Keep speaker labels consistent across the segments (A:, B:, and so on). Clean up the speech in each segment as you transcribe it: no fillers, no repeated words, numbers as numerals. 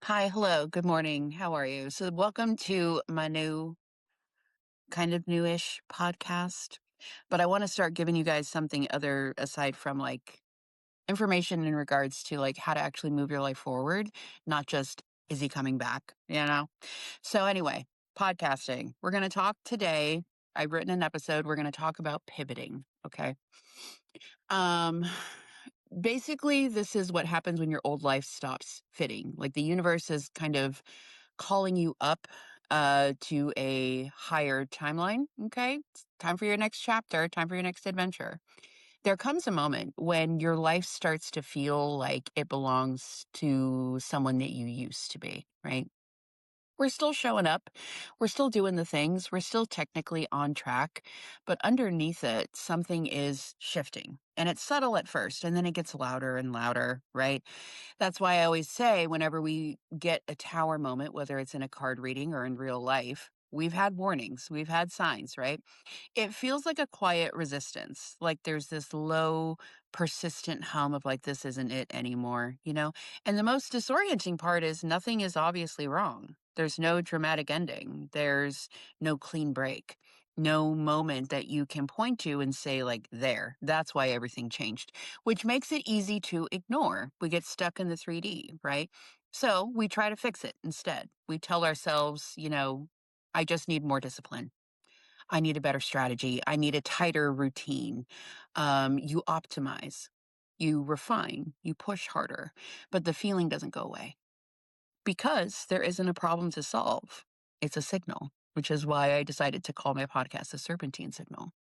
A: Hi, hello, good morning. How are you? So, welcome to my new, kind of newish podcast. But I want to start giving you guys something other aside from like information in regards to like how to actually move your life forward, not just is he coming back, you know? So, anyway, podcasting. We're going to talk today. I've written an episode. We're going to talk about pivoting. Okay. Um, Basically, this is what happens when your old life stops fitting. Like the universe is kind of calling you up to a higher timeline. Okay. It's time for your next chapter, time for your next adventure. There comes a moment when your life starts to feel like it belongs to someone that you used to be, right? We're still showing up. We're still doing the things. We're still technically on track. But underneath it, something is shifting. And it's subtle at first, and then it gets louder and louder, right? That's why I always say whenever we get a tower moment, whether it's in a card reading or in real life, we've had warnings, we've had signs, right? It feels like a quiet resistance. Like there's this low, persistent hum of like, this isn't it anymore, you know? And the most disorienting part is nothing is obviously wrong. There's no dramatic ending. There's no clean break, no moment that you can point to and say, like, there, that's why everything changed, which makes it easy to ignore. We get stuck in the 3D, right? So we try to fix it instead. We tell ourselves, I just need more discipline. I need a better strategy. I need a tighter routine. You optimize, you refine, you push harder, but the feeling doesn't go away because there isn't a problem to solve. It's a signal, which is why I decided to call my podcast the Serpentine Signal.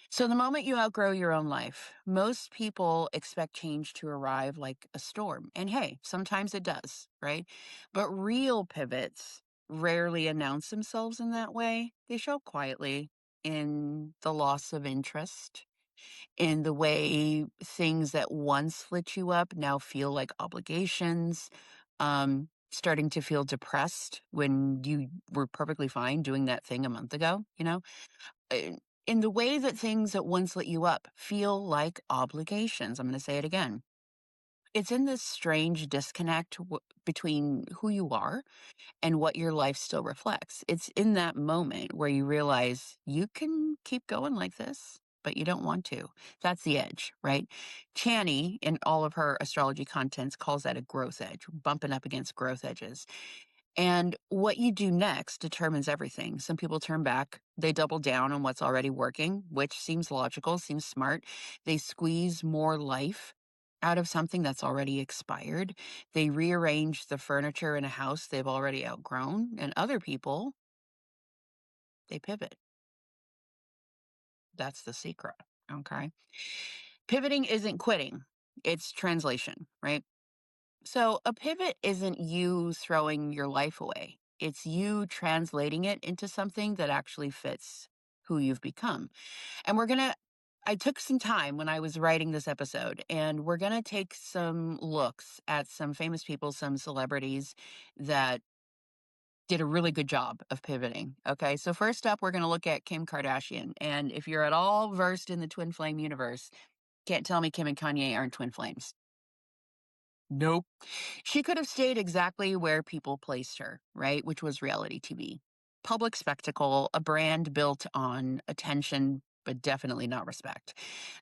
A: So, the moment you outgrow your own life, most people expect change to arrive like a storm. And hey, sometimes it does, right? But real pivots rarely announce themselves in that way. They show up quietly in the loss of interest, in the way things that once lit you up now feel like obligations, starting to feel depressed when you were perfectly fine doing that thing a month ago, Uh, in the way that things that once lit you up feel like obligations. I'm going to say it again. It's in this strange disconnect between who you are and what your life still reflects. It's in that moment where you realize you can keep going like this, but you don't want to. That's the edge, right? Chani, in all of her astrology contents, calls that a growth edge, bumping up against growth edges. And what you do next determines everything. Some people turn back, they double down on what's already working, which seems logical, seems smart. They squeeze more life out of something that's already expired. They rearrange the furniture in a house they've already outgrown. And other people, they pivot. That's the secret. Okay. Pivoting isn't quitting, it's translation, right? So a pivot isn't you throwing your life away. It's you translating it into something that actually fits who you've become. And I took some time when I was writing this episode, and we're going to take some looks at some famous people, some celebrities that did a really good job of pivoting. Okay. So first up, we're going to look at Kim Kardashian. And if you're at all versed in the twin flame universe, can't tell me Kim and Kanye aren't twin flames. Nope. She could have stayed exactly where people placed her, right? Which was reality TV. Public spectacle, a brand built on attention, but definitely not respect.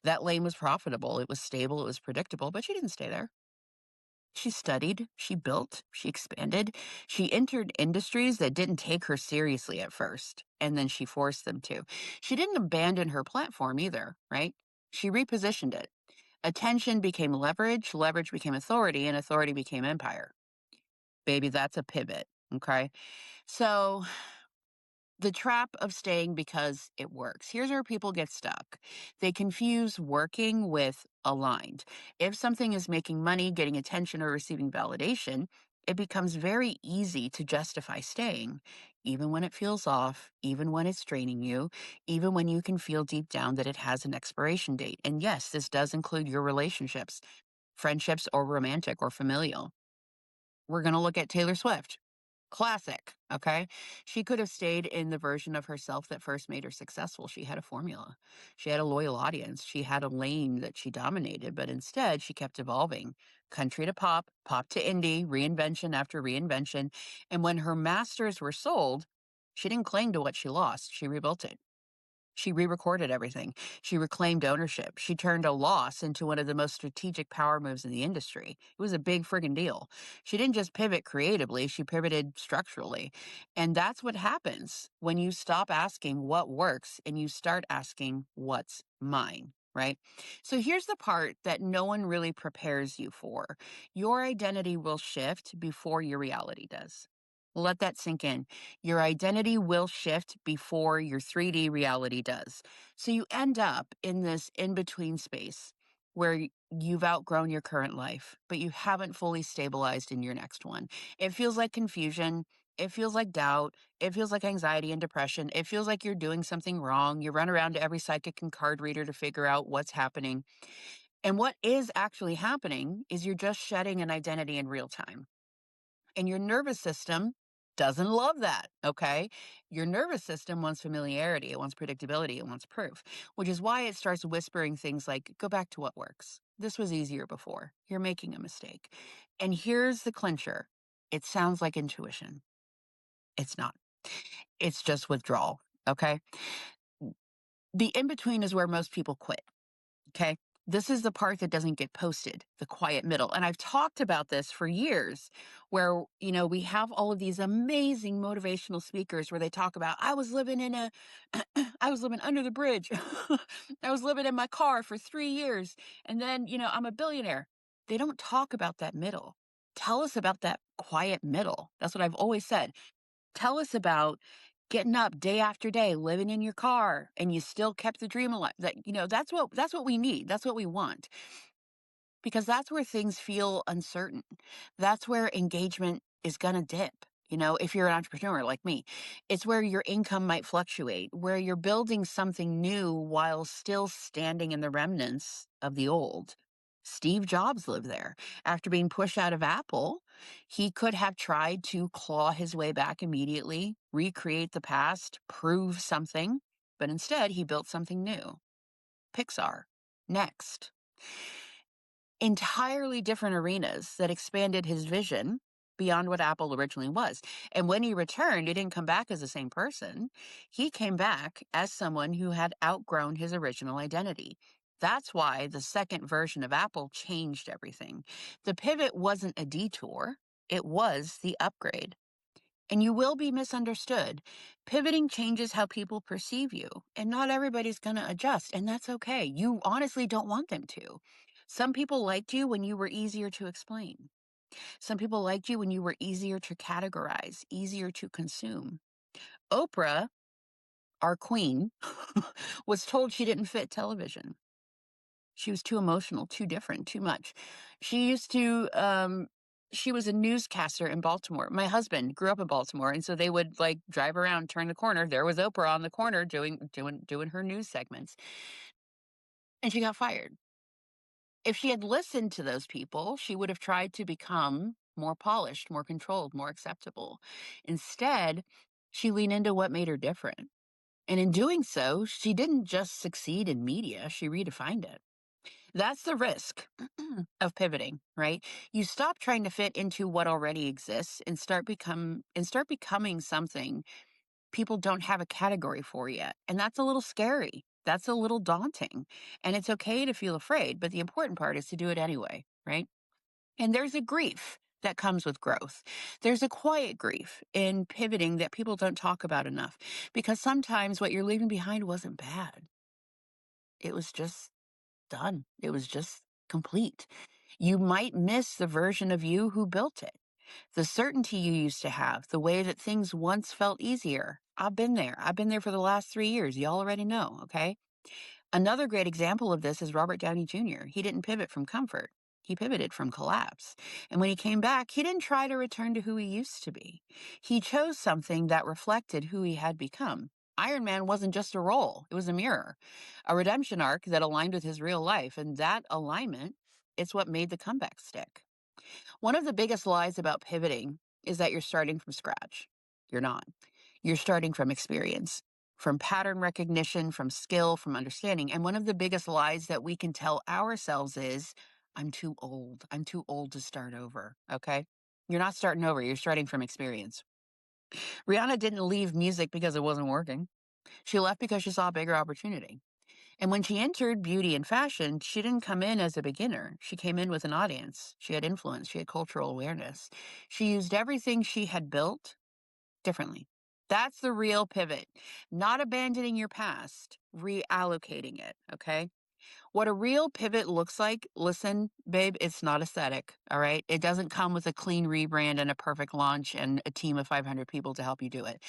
A: That lane was profitable, it was stable, it was predictable, but she didn't stay there. She studied, she built, she expanded. She entered industries that didn't take her seriously at first, and then she forced them to. She didn't abandon her platform either, right? She repositioned it. Attention became leverage, leverage became authority, and authority became empire. Baby, that's a pivot. Okay. So the trap of staying because it works. Here's where people get stuck. They confuse working with aligned. If something is making money, getting attention, or receiving validation, it becomes very easy to justify staying, even when it feels off, even when it's draining you, even when you can feel deep down that it has an expiration date. And yes, this does include your relationships, friendships, or romantic or familial. We're going to look at Taylor Swift. Classic, okay? She could have stayed in the version of herself that first made her successful. She had a formula. She had a loyal audience. She had a lane that she dominated, but instead she kept evolving. Country to pop, pop to indie, reinvention after reinvention. And when her masters were sold, she didn't cling to what she lost. She rebuilt it. She re-recorded everything. She reclaimed ownership. She turned a loss into one of the most strategic power moves in the industry. It was a big friggin' deal. She didn't just pivot creatively, she pivoted structurally. And that's what happens when you stop asking what works and you start asking what's mine, right? So here's the part that no one really prepares you for. Your identity will shift before your reality does. Let that sink in. Your identity will shift before your 3D reality does. So you end up in this in between space where you've outgrown your current life, but you haven't fully stabilized in your next one. It feels like confusion. It feels like doubt. It feels like anxiety and depression. It feels like you're doing something wrong. You run around to every psychic and card reader to figure out what's happening. And what is actually happening is you're just shedding an identity in real time. And your nervous system doesn't love that, okay? Your nervous system wants familiarity, it wants predictability, it wants proof, which is why it starts whispering things like, go back to what works. This was easier before. You're making a mistake. And here's the clincher. It sounds like intuition. It's not. It's just withdrawal, okay? The in between is where most people quit. Okay. This is the part that doesn't get posted, the quiet middle. And I've talked about this for years where, we have all of these amazing motivational speakers where they talk about, I was living I was living under the bridge. I was living in my car for 3 years. And then, I'm a billionaire. They don't talk about that middle. Tell us about that quiet middle. That's what I've always said. Tell us about getting up day after day, living in your car, and you still kept the dream alive. That's what we need. That's what we want. Because that's where things feel uncertain. That's where engagement is gonna dip. If you're an entrepreneur like me, it's where your income might fluctuate, where you're building something new while still standing in the remnants of the old. Steve Jobs lived there. After being pushed out of Apple, he could have tried to claw his way back immediately, recreate the past, prove something, but instead he built something new. Pixar. Next. Entirely different arenas that expanded his vision beyond what Apple originally was. And when he returned, he didn't come back as the same person. He came back as someone who had outgrown his original identity. That's why the second version of Apple changed everything. The pivot wasn't a detour, it was the upgrade. And you will be misunderstood. Pivoting changes how people perceive you, and not everybody's going to adjust, and that's okay. You honestly don't want them to. Some people liked you when you were easier to explain. Some people liked you when you were easier to categorize, easier to consume. Oprah, our queen, was told she didn't fit television. She was too emotional, too different, too much. She used to, she was a newscaster in Baltimore. My husband grew up in Baltimore, and so they would like drive around, turn the corner. There was Oprah on the corner doing her news segments, and she got fired. If she had listened to those people, she would have tried to become more polished, more controlled, more acceptable. Instead, she leaned into what made her different. And in doing so, she didn't just succeed in media, she redefined it. That's the risk of pivoting, right? You stop trying to fit into what already exists and start becoming something people don't have a category for yet. And that's a little scary. That's a little daunting. And it's okay to feel afraid, but the important part is to do it anyway, right? And there's a grief that comes with growth. There's a quiet grief in pivoting that people don't talk about enough because sometimes what you're leaving behind wasn't bad. It was just done. It was just complete. You might miss the version of you who built it, the certainty you used to have, the way that things once felt easier. I've been there. I've been there for the last 3 years. Y'all already know, okay? Another great example of this is Robert Downey Jr. He didn't pivot from comfort. He pivoted from collapse. And when he came back, he didn't try to return to who he used to be. He chose something that reflected who he had become. Iron Man wasn't just a role, it was a mirror, a redemption arc that aligned with his real life. And that alignment is what made the comeback stick. One of the biggest lies about pivoting is that you're starting from scratch. You're not. You're starting from experience, from pattern recognition, from skill, from understanding. And one of the biggest lies that we can tell ourselves is, I'm too old. I'm too old to start over. Okay. You're not starting over. You're starting from experience. Rihanna didn't leave music because it wasn't working. She left because she saw a bigger opportunity. And when she entered beauty and fashion, she didn't come in as a beginner. She came in with an audience. She had influence. She had cultural awareness. She used everything she had built differently. That's the real pivot. Not abandoning your past, reallocating it. Okay. What a real pivot looks like, listen, babe, it's not aesthetic. All right. It doesn't come with a clean rebrand and a perfect launch and a team of 500 people to help you do it.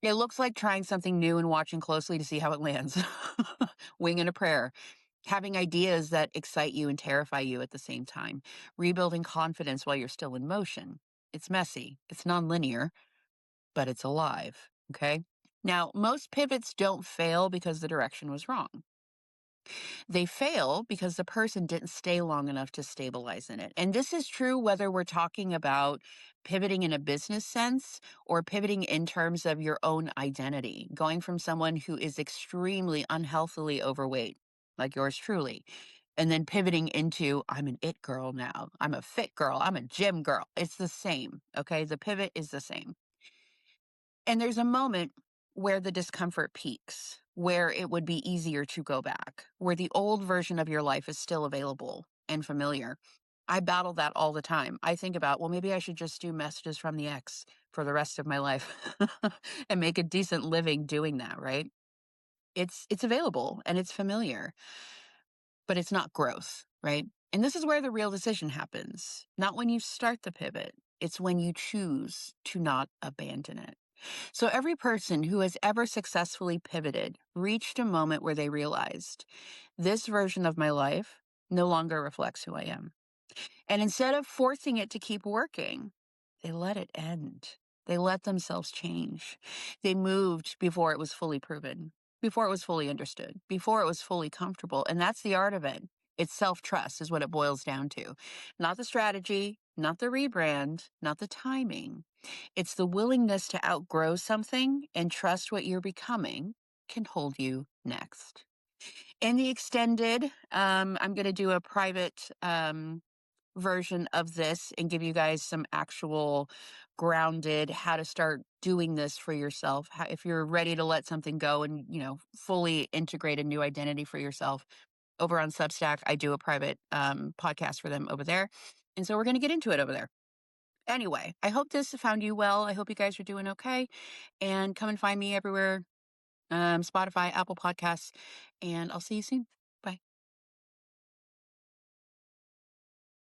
A: It looks like trying something new and watching closely to see how it lands. Wing and a prayer. Having ideas that excite you and terrify you at the same time. Rebuilding confidence while you're still in motion. It's messy. It's nonlinear, but it's alive. Okay. Now, most pivots don't fail because the direction was wrong. They fail because the person didn't stay long enough to stabilize in it. And this is true whether we're talking about pivoting in a business sense or pivoting in terms of your own identity, going from someone who is extremely unhealthily overweight, like yours truly, and then pivoting into, I'm an it girl now. I'm a fit girl. I'm a gym girl. It's the same. Okay. The pivot is the same. And there's a moment where the discomfort peaks, where it would be easier to go back, where the old version of your life is still available and familiar. I battle that all the time. I think about, well, maybe I should just do messages from the ex for the rest of my life and make a decent living doing that, right? It's available and it's familiar, but it's not growth, right? And this is where the real decision happens. Not when you start the pivot. It's when you choose to not abandon it. So every person who has ever successfully pivoted reached a moment where they realized this version of my life no longer reflects who I am. And instead of forcing it to keep working, they let it end. They let themselves change. They moved before it was fully proven, before it was fully understood, before it was fully comfortable. And that's the art of it. It's self-trust is what it boils down to. Not the strategy, not the rebrand, not the timing. It's the willingness to outgrow something and trust what you're becoming can hold you next. In the extended, I'm going to do a private version of this and give you guys some actual grounded how to start doing this for yourself. If you're ready to let something go and, fully integrate a new identity for yourself over on Substack, I do a private podcast for them over there. And so we're going to get into it over there. Anyway, I hope this found you well. I hope you guys are doing okay. And come and find me everywhere, Spotify, Apple Podcasts, and I'll see you soon.